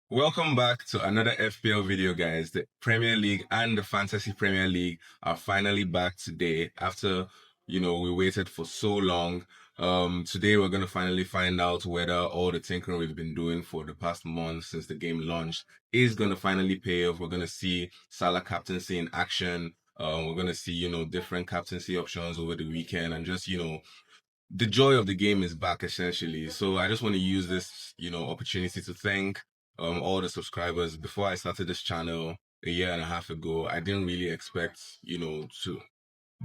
Welcome back to another FPL video, guys. The Premier League and the Fantasy Premier League are finally back today after, we waited for so long. Today we're going to finally find out whether all the tinkering we've been doing for the past month since the game launched is going to finally pay off. We're going to see Salah captaincy in action. We're going to see, different captaincy options over the weekend and just, the joy of the game is back essentially. So I just want to use this, opportunity to thank all the subscribers. Before I started this channel a year and a half ago, I didn't really expect, to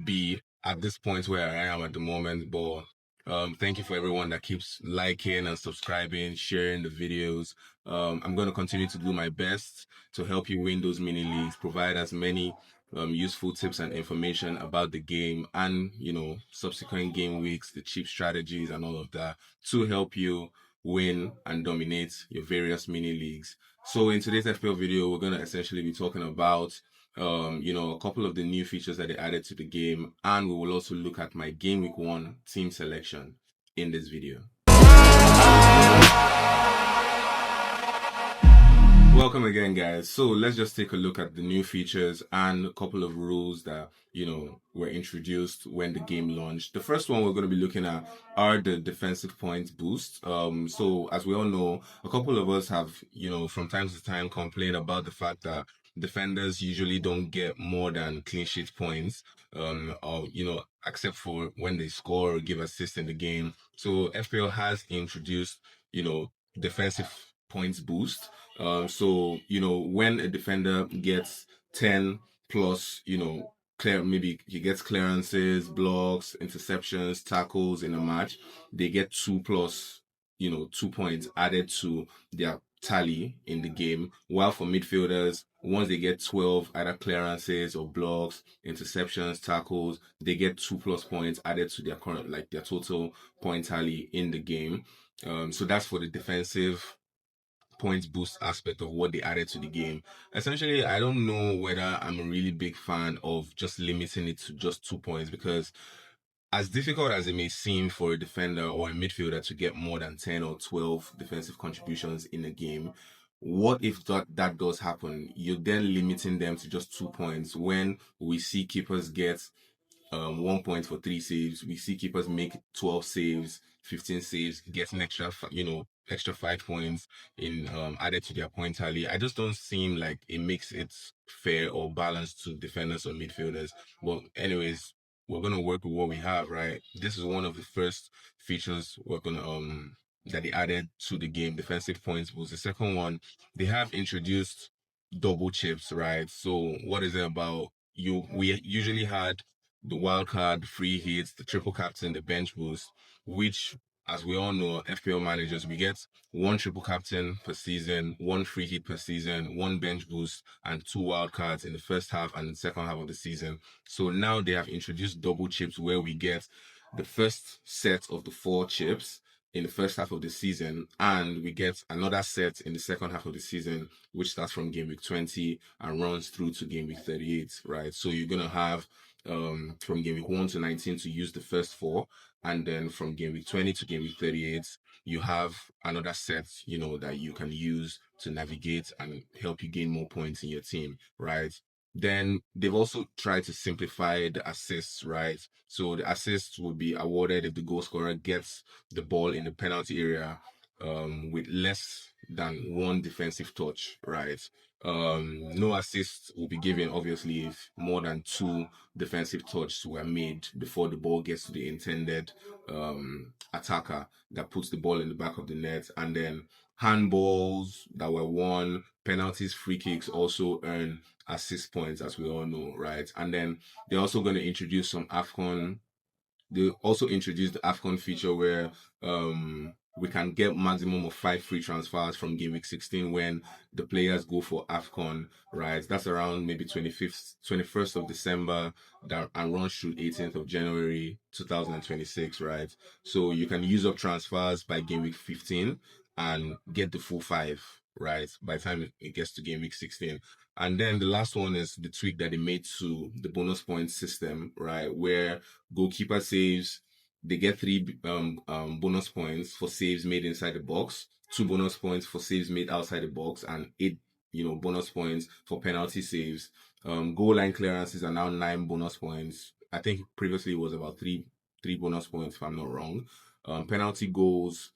be at this point where I am at the moment. But thank you for everyone that keeps liking and subscribing, sharing the videos. I'm going to continue to do my best to help you win those mini leagues, provide as many useful tips and information about the game and, subsequent game weeks, the cheap strategies and all of that to help you win and dominate your various mini leagues. So in today's FPL video, we're going to essentially be talking about a couple of the new features that they added to the game, and we will also look at my game week 1 team selection in this video. Welcome again, guys. So let's just take a look at the new features and a couple of rules that, were introduced when the game launched. The first one we're going to be looking at are the defensive points boost. So as we all know, a couple of us have, from time to time complained about the fact that defenders usually don't get more than clean sheet points, or, except for when they score or give assists in the game. So FPL has introduced, defensive points boost. So, when a defender gets 10 plus, maybe he gets clearances, blocks, interceptions, tackles in a match, they get 2 plus, 2 points added to their tally in the game. While for midfielders, once they get 12 either clearances or blocks, interceptions, tackles, they get 2 plus points added to their current, like their total point tally in the game. So that's for the defensive points boost aspect of what they added to the game. Essentially, I don't know whether I'm a really big fan of just limiting it to just 2 points, because as difficult as it may seem for a defender or a midfielder to get more than 10 or 12 defensive contributions in a game, what if that does happen? You're then limiting them to just 2 points when we see keepers get 1 point for 3 saves. We see keepers make 12 saves, 15 saves, getting extra 5 points in added to their point tally. I just don't seem like it makes it fair or balanced to defenders or midfielders. But anyways, we're gonna work with what we have, right? This is one of the first features we're gonna that they added to the game, defensive points was the second one. They have introduced double chips, right? So what is it about? We usually had the wild card, free hits, the triple captain, the bench boost, which, as we all know, FPL managers, we get one triple captain per season, one free hit per season, one bench boost, and 2 wild cards in the first half and the second half of the season. So now they have introduced double chips where we get the first set of the 4 chips in the first half of the season, and we get another set in the second half of the season, which starts from game week 20 and runs through to game week 38, right? So you're gonna have from game week 1 to 19 to use the first 4, and then from game week 20 to game week 38 you have another set, that you can use to navigate and help you gain more points in your team, right? Then they've also tried to simplify the assists, right? So the assists will be awarded if the goal scorer gets the ball in the penalty area with less than one defensive touch, right? No assist will be given, obviously, if more than 2 defensive touches were made before the ball gets to the intended attacker that puts the ball in the back of the net. And then handballs that were won, penalties, free kicks also earn assist points, as we all know, right? And then they're also going to introduce some AFCON. They also introduced the AFCON feature where we can get maximum of 5 free transfers from game week 16 when the players go for AFCON, right? That's around maybe 25th, 21st of December and runs through 18th of January 2026, right? So you can use up transfers by game week 15 and get the full 5, right? By the time it gets to game week 16. And then the last one is the tweak that they made to the bonus points system, right? Where goalkeeper saves they get three bonus points for saves made inside the box, two bonus points for saves made outside the box, and eight bonus points for penalty saves. Goal line clearances are now nine bonus points. I think previously it was about three bonus points if I'm not wrong. Penalty goals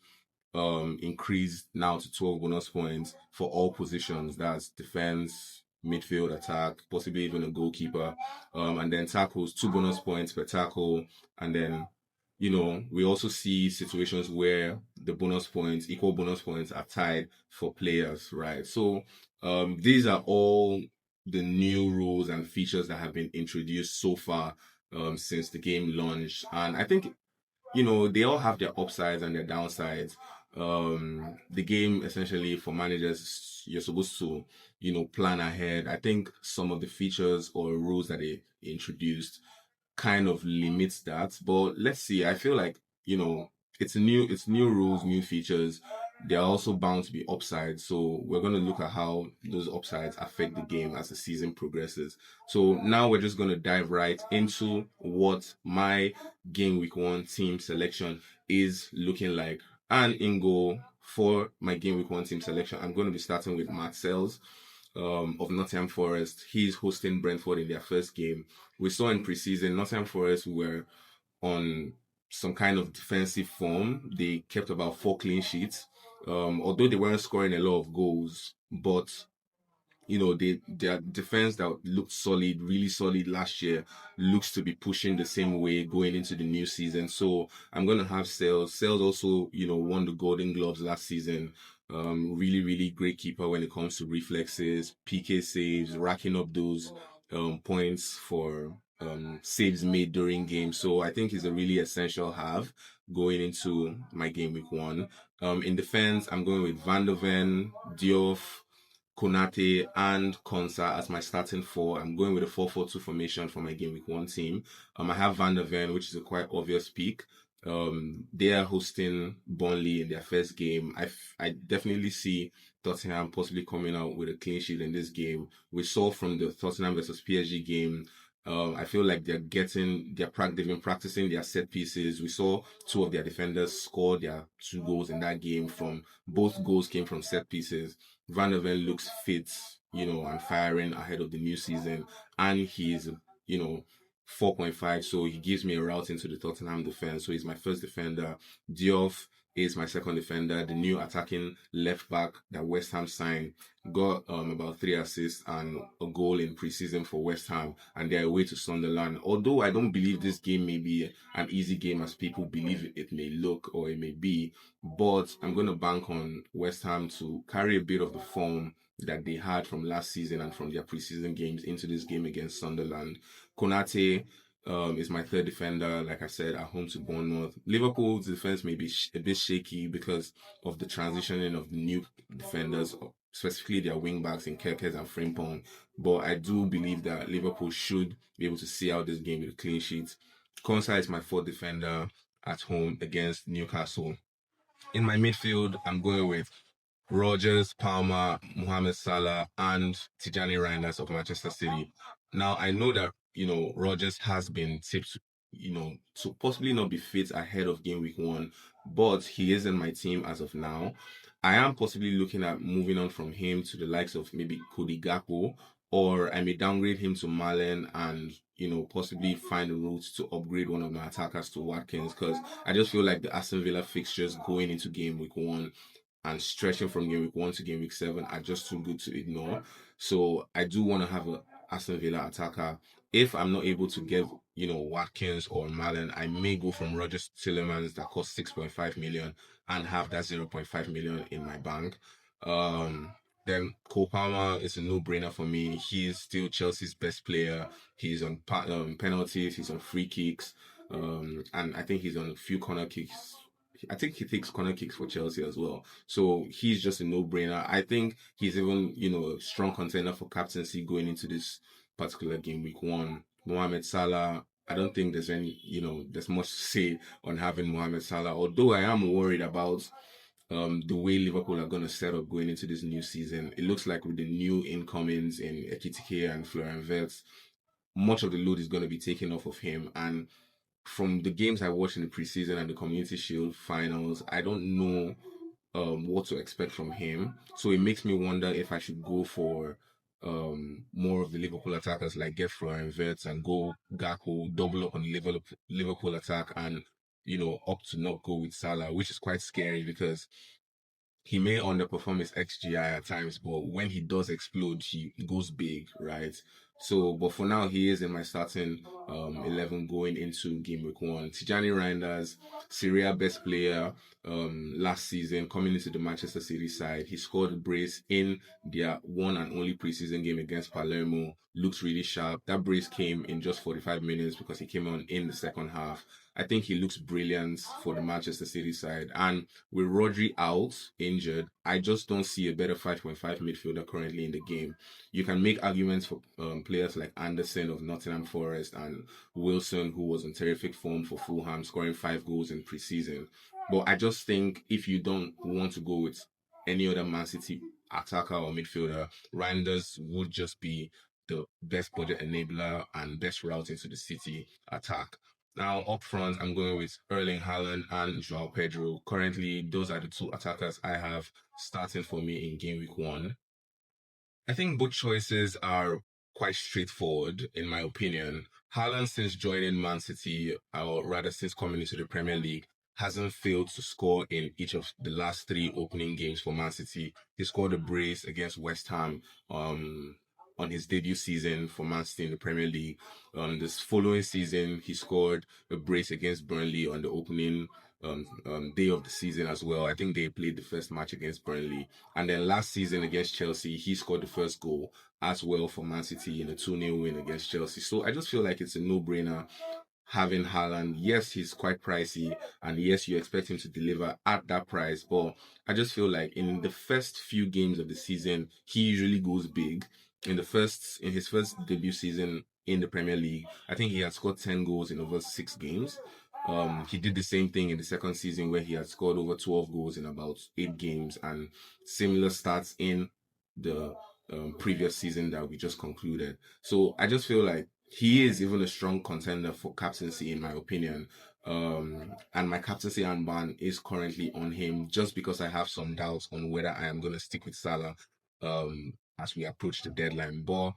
increased now to 12 bonus points for all positions. That's defense, midfield, attack, possibly even a goalkeeper. And then tackles, two bonus points per tackle. And then, we also see situations where the bonus points, equal bonus points, are tied for players, right? So these are all the new rules and features that have been introduced so far since the game launched. And I think they all have their upsides and their downsides. The game essentially for managers, you're supposed to, plan ahead. I think some of the features or rules that they introduced kind of limits that. But let's see. I feel like, it's new rules, new features. There are also bound to be upsides. So we're going to look at how those upsides affect the game as the season progresses. So now we're just going to dive right into what my game week one team selection is looking like. And in goal for my game week one team selection, I'm going to be starting with Matt Sells of Nottingham Forest. He's hosting Brentford in their first game. We saw in preseason Nottingham Forest were on some kind of defensive form. They kept about 4 clean sheets. Although they weren't scoring a lot of goals, but their defense that looked solid, really solid last year, looks to be pushing the same way going into the new season. So I'm gonna have Sales. Sales also, won the Golden Gloves last season. Really, really great keeper when it comes to reflexes, PK saves, racking up those points for saves made during games. So I think he's a really essential have going into my game week one. In defense, I'm going with Van der Ven, Diouf, Konate and Konsa as my starting four. I'm going with a 4-4-2 formation for my game week one team. I have Van der Ven, which is a quite obvious pick. They are hosting Burnley in their first game. I definitely see Tottenham possibly coming out with a clean sheet in this game. We saw from the Tottenham versus PSG game. I feel like they've been practicing their set pieces. We saw two of their defenders score their 2 goals in that game. Both goals came from set pieces. Van der Ven looks fit, and firing ahead of the new season, and he's, 4.5, so he gives me a route into the Tottenham defense. So he's my first defender. Diouf is my second defender, the new attacking left back that West Ham signed. Got about 3 assists and a goal in preseason for West Ham, and they're away to Sunderland. Although I don't believe this game may be an easy game as people believe it may look or it may be, but I'm going to bank on West Ham to carry a bit of the form that they had from last season and from their preseason games into this game against Sunderland. Konate is my third defender, like I said, at home to Bournemouth. Liverpool's defense may be a bit shaky because of the transitioning of the new defenders, specifically their wing backs in Kerkez and Frimpong. But I do believe that Liverpool should be able to see out this game with a clean sheet. Konsa is my fourth defender at home against Newcastle. In my midfield, I'm going with Rogers, Palmer, Mohamed Salah, and Tijani Reinders of Manchester City. Now, I know that, Rogers has been tipped, to possibly not be fit ahead of game week one, but he is in my team as of now. I am possibly looking at moving on from him to the likes of maybe Cody Gakpo, or I may downgrade him to Malen and, possibly find a route to upgrade one of my attackers to Watkins, because I just feel like the Aston Villa fixtures going into game week one and stretching from game week one to game week seven are just too good to ignore. So I do want to have a Aston Villa attacker. If I'm not able to get, Watkins or Malen, I may go from Rogers Tillemans that cost 6.5 million and have that 0.5 million in my bank. Then Cole Palmer is a no-brainer for me. He's still Chelsea's best player. He's on penalties, he's on free kicks, and I think he's on a few corner kicks. I think he takes corner kicks for Chelsea as well. So he's just a no-brainer. I think he's even, a strong contender for captaincy going into this particular game week one. Mohamed Salah, I don't think there's much to say on having Mohamed Salah, although I am worried about the way Liverpool are going to set up going into this new season. It looks like with the new incomings in Ekitike and Florian Wirtz, much of the load is going to be taken off of him. And from the games I watched in the preseason and the Community Shield finals, I don't know what to expect from him. So it makes me wonder if I should go for more of the Liverpool attackers, like get Florian Wirtz and go Gakpo, double up on the Liverpool attack, and opt to not go with Salah, which is quite scary because he may underperform his XGI at times, but when he does explode, he goes big, right? So, but for now, he is in my starting 11 going into game week 1. Tijani Reinders, Syria best player last season, coming into the Manchester City side. He scored a brace in their one and only preseason game against Palermo. Looks really sharp. That brace came in just 45 minutes because he came on in the second half. I think he looks brilliant for the Manchester City side. And with Rodri out, injured, I just don't see a better 5.5 midfielder currently in the game. You can make arguments for players like Anderson of Nottingham Forest and Wilson, who was in terrific form for Fulham, scoring 5 goals in preseason. But I just think if you don't want to go with any other Man City attacker or midfielder, Reinders would just be the best budget enabler and best route into the City attack. Now, up front, I'm going with Erling Haaland and Joao Pedro. Currently, those are the two attackers I have starting for me in game week 1. I think both choices are quite straightforward, in my opinion. Haaland, since joining Man City, or rather since coming into the Premier League, hasn't failed to score in each of the last 3 opening games for Man City. He scored a brace against West Ham on his debut season for Man City in the Premier League. This following season, he scored a brace against Burnley on the opening day of the season as well. I think they played the first match against Burnley. And then last season against Chelsea, he scored the first goal as well for Man City in a 2-0 win against Chelsea. So I just feel like it's a no-brainer having Haaland. Yes, he's quite pricey, and yes, you expect him to deliver at that price. But I just feel like in the first few games of the season, he usually goes big. In his first debut season in the Premier League, I think he had scored 10 goals in over 6 games. He did the same thing in the second season where he had scored over 12 goals in about 8 games, and similar stats in the previous season that we just concluded. So I just feel like he is even a strong contender for captaincy, in my opinion. And my captaincy armband is currently on him just because I have some doubts on whether I am going to stick with Salah as we approach the deadline. But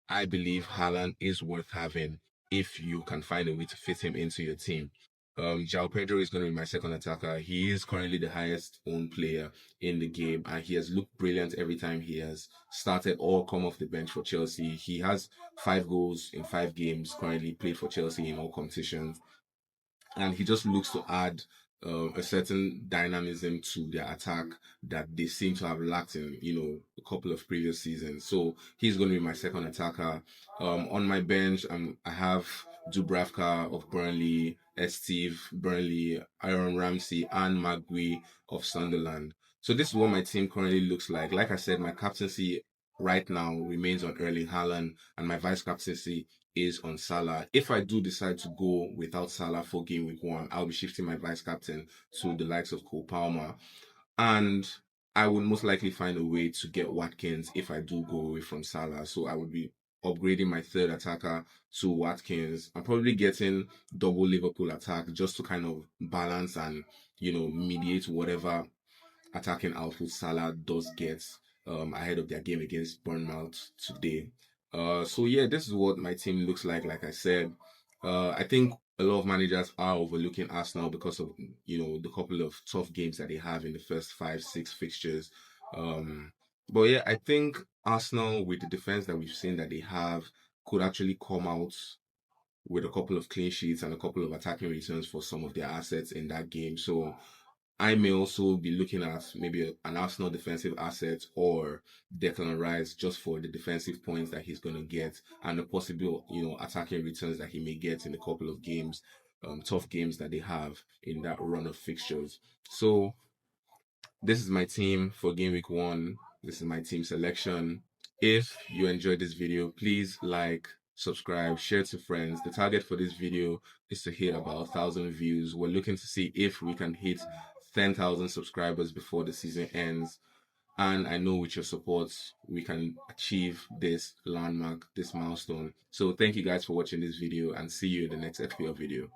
I believe Haaland is worth having if you can find a way to fit him into your team. João Pedro is going to be my second attacker. He is currently the highest owned player in the game, and he has looked brilliant every time he has started or come off the bench for Chelsea. He has 5 goals in 5 games currently played for Chelsea in all competitions, and he just looks to add a certain dynamism to their attack that they seem to have lacked in, a couple of previous seasons. So he's going to be my second attacker. On my bench, I have Dubravka of Burnley, Steve Burnley, Aaron Ramsey, and Magui of Sunderland. So this is what my team currently looks like. Like I said, my captaincy right now remains on Erling Haaland, and my vice captaincy is on Salah. If I do decide to go without Salah for game week 1, I'll be shifting my vice captain to the likes of Cole Palmer. And I would most likely find a way to get Watkins if I do go away from Salah. So I would be upgrading my third attacker to Watkins. I'm probably getting double Liverpool attack just to kind of balance and, mediate whatever attacking output Salah does get ahead of their game against Bournemouth today. So yeah, this is what my team looks like. Like I said, I think a lot of managers are overlooking Arsenal because of the couple of tough games that they have in the first 5-6 fixtures. But yeah, I think Arsenal, with the defense that we've seen that they have, could actually come out with a couple of clean sheets and a couple of attacking returns for some of their assets in that game. So I may also be looking at maybe an Arsenal defensive asset or Declan Rice just for the defensive points that he's going to get and the possible, attacking returns that he may get in a couple of games, tough games that they have in that run of fixtures. So this is my team for game week 1. This is my team selection. If you enjoyed this video, please like, subscribe, share to friends. The target for this video is to hit about 1,000 views. We're looking to see if we can hit 10,000 subscribers before the season ends. And I know with your support, we can achieve this landmark, this milestone. So thank you guys for watching this video, and see you in the next FPL video.